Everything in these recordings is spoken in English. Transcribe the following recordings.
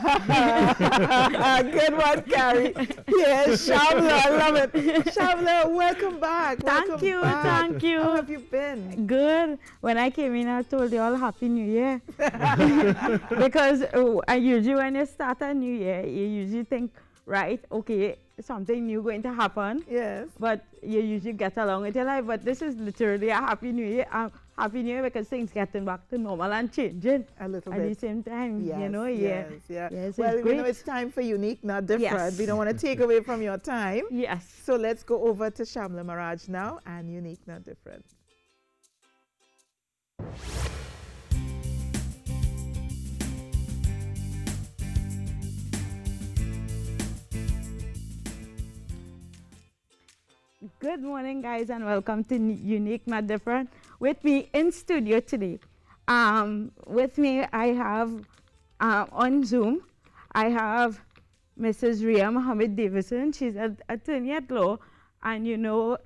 Good one, Carrie. Yes, Shamla, I love it. Shamla, welcome back. Thank you. How have you been? Good. When I came in, I told you all Happy New Year. Because usually when you start a new year, you usually think, right, okay, something new going to happen. Yes. But you usually get along with your life. But this is literally a Happy New Year. Happy New Year because things getting back to normal and changing A little at bit. the same time. Yes, you know, yes. Yes, Well, it's you know, great. it's time for Unique, Not Different. Yes. We don't want to take away from your time. Yes. So let's go over to Shamla Maraj now and Unique, Not Different. Good morning, guys, and welcome to Unique, Not Different. With me in studio today, with me I have on Zoom, I have Mrs. Ria Mohammed Davison. She's an attorney at law, and you know,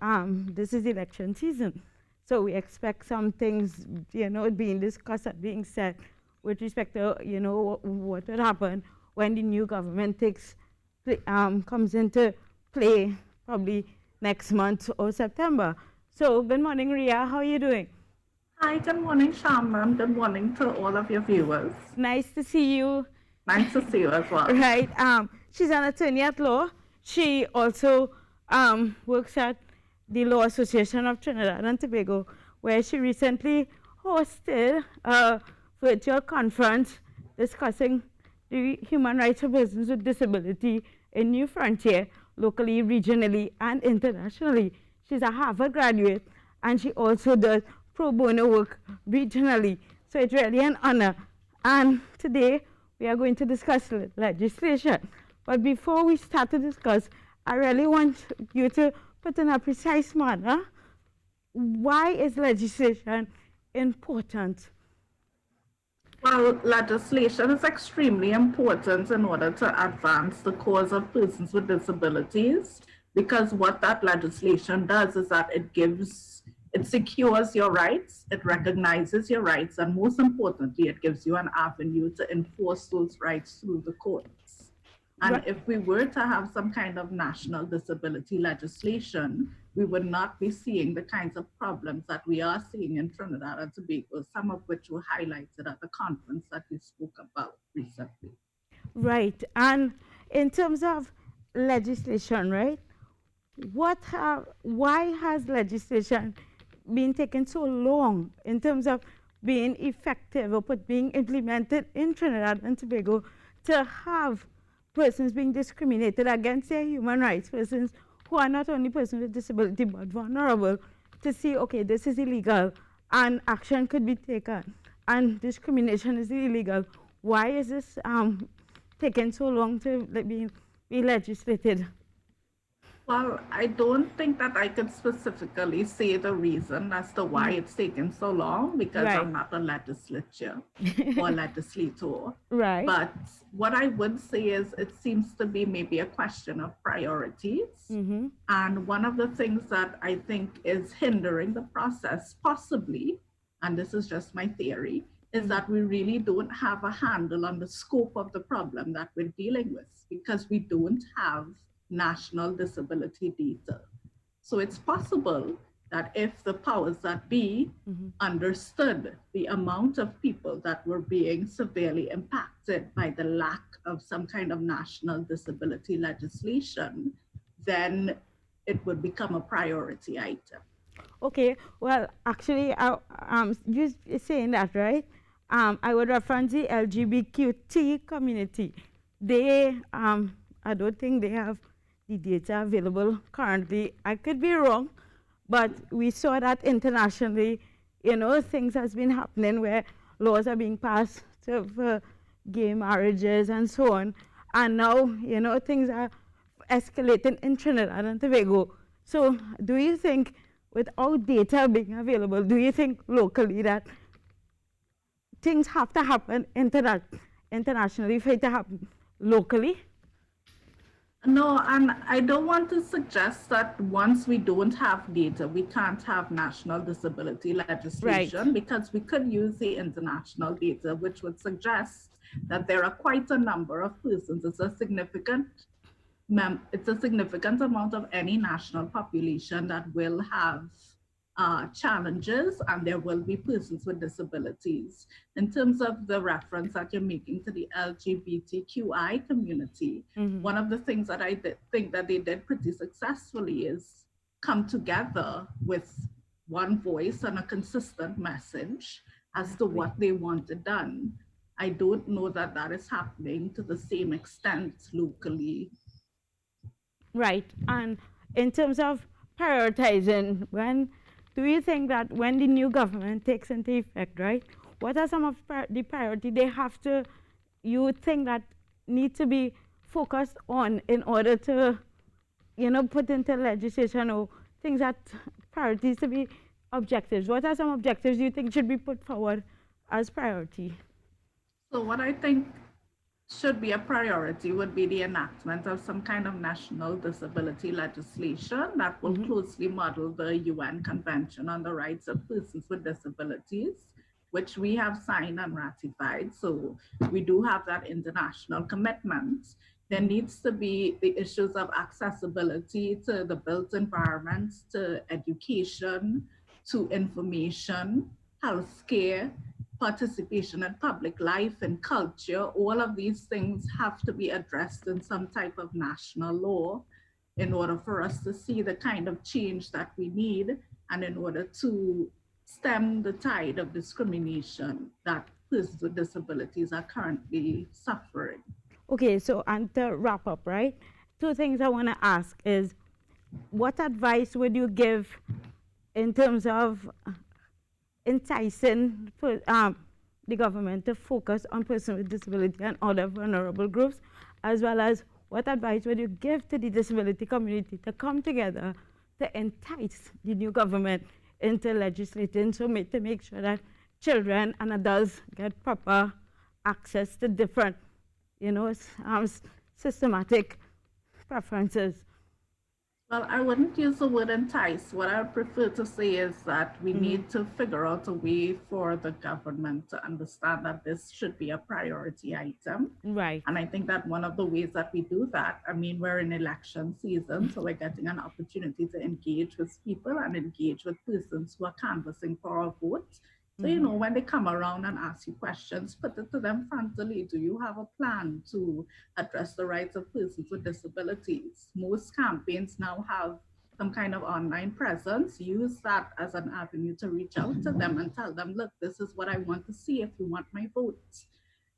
this is election season, so we expect some things, you know, being discussed and being said with respect to, you know, what would happen when the new government comes into play, probably next month or September. So, good morning, Ria. How are you doing? Hi, good morning, Shamran. Good morning to all of your viewers. Nice to see you. Nice to see you as well. Right. She's an attorney at law. She also works at the Law Association of Trinidad and Tobago, where she recently hosted a virtual conference discussing the human rights of persons with disability in New Frontier, locally, regionally, and internationally. She's a Harvard graduate, and she also does pro bono work regionally. So it's really an honor. And today, we are going to discuss legislation. But before we start to discuss, I really want you to put in a precise manner, why is legislation important? Well, legislation is extremely important in order to advance the cause of persons with disabilities, because what that legislation does is that it secures your rights, it recognizes your rights, and most importantly, it gives you an avenue to enforce those rights through the courts. And if we were to have some kind of national disability legislation, we would not be seeing the kinds of problems that we are seeing in Trinidad and Tobago, some of which were highlighted at the conference that we spoke about recently. Right. And in terms of legislation, right, why has legislation been taken so long in terms of being effective or being implemented in Trinidad and Tobago to have persons being discriminated against their human rights, persons who are not only persons with disability but vulnerable, to see, okay, this is illegal and action could be taken and discrimination is illegal? Why is this taken so long to be legislated? Well, I don't think that I could specifically say the reason as to why it's taken so long, because I'm not a legislature or legislator. Right. But what I would say is it seems to be maybe a question of priorities. Mm-hmm. And one of the things that I think is hindering the process, possibly, and this is just my theory, is that we really don't have a handle on the scope of the problem that we're dealing with, because we don't have national disability data. So it's possible that if the powers that be understood the amount of people that were being severely impacted by the lack of some kind of national disability legislation, then it would become a priority item. Okay, well, actually, you saying that, right? I would reference the LGBTQ community. They, I don't think they have the data available currently. I could be wrong, but we saw that internationally, you know, things has been happening where laws are being passed for gay marriages and so on. And now, you know, things are escalating in Trinidad and Tobago. So do you think, without data being available, do you think locally that things have to happen internationally for it to happen locally? No, and I don't want to suggest that once we don't have data, we can't have national disability legislation, because we could use the international data, which would suggest that there are quite a number of persons. It's a significant amount of any national population that will have challenges, and there will be persons with disabilities. In terms of the reference that you're making to the LGBTQI community, one of the things that I think that they did pretty successfully is come together with one voice and a consistent message as to what they wanted done. I don't know that that is happening to the same extent locally. Right. And in terms of prioritizing, when do you think that when the new government takes into effect, right, what are some of the priority they have to, you would think that need to be focused on in order to, put into legislation or things that priorities to be objectives? What are some objectives you think should be put forward as priority? So what I think should be a priority would be the enactment of some kind of national disability legislation that will closely model the UN Convention on the Rights of Persons with Disabilities, which we have signed and ratified. So we do have that international commitment. There needs to be the issues of accessibility to the built environments, to education, to information, healthcare, participation in public life and culture. All of these things have to be addressed in some type of national law in order for us to see the kind of change that we need, and in order to stem the tide of discrimination that persons with disabilities are currently suffering. Okay, so and to wrap up, right? Two things I want to ask is, what advice would you give in terms of enticing the government to focus on persons with disability and other vulnerable groups, as well as what advice would you give to the disability community to come together to entice the new government into legislating to make sure that children and adults get proper access to different, systematic preferences? Well, I wouldn't use the word entice. What I would prefer to say is that we need to figure out a way for the government to understand that this should be a priority item. Right. And I think that one of the ways that we do that, we're in election season, so we're getting an opportunity to engage with people and engage with persons who are canvassing for our vote. So, when they come around and ask you questions, put it to them frontally. Do you have a plan to address the rights of persons with disabilities? Most campaigns now have some kind of online presence. Use that as an avenue to reach out to them and tell them, look, this is what I want to see if you want my vote.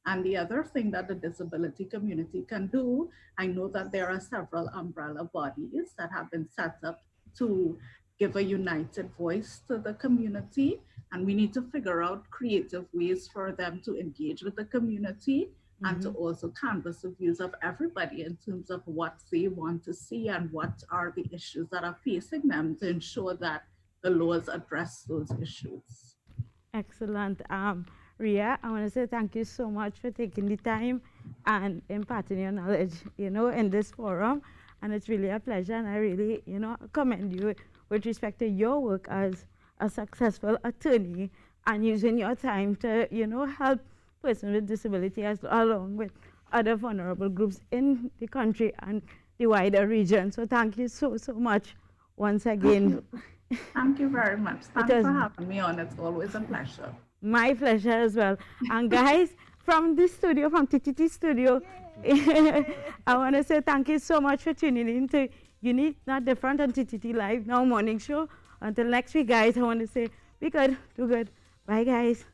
And the other thing that the disability community can do, I know that there are several umbrella bodies that have been set up to give a united voice to the community. And we need to figure out creative ways for them to engage with the community and to also canvass the views of everybody in terms of what they want to see and what are the issues that are facing them to ensure that the laws address those issues. Excellent. Ria, I want to say thank you so much for taking the time and imparting your knowledge, in this forum. And it's really a pleasure. And I really, commend you with respect to your work as a successful attorney and using your time to, help persons with disabilities along with other vulnerable groups in the country and the wider region. So thank you so, so much once again. Thank you very much. Thanks for having me on. It's always a pleasure. My pleasure as well. And guys, from this studio, from TTT Studio, I want to say thank you so much for tuning in to Unique, Not Different on TTT Live Now Morning Show. Until next week, guys, I want to say be good, do good. Bye, guys.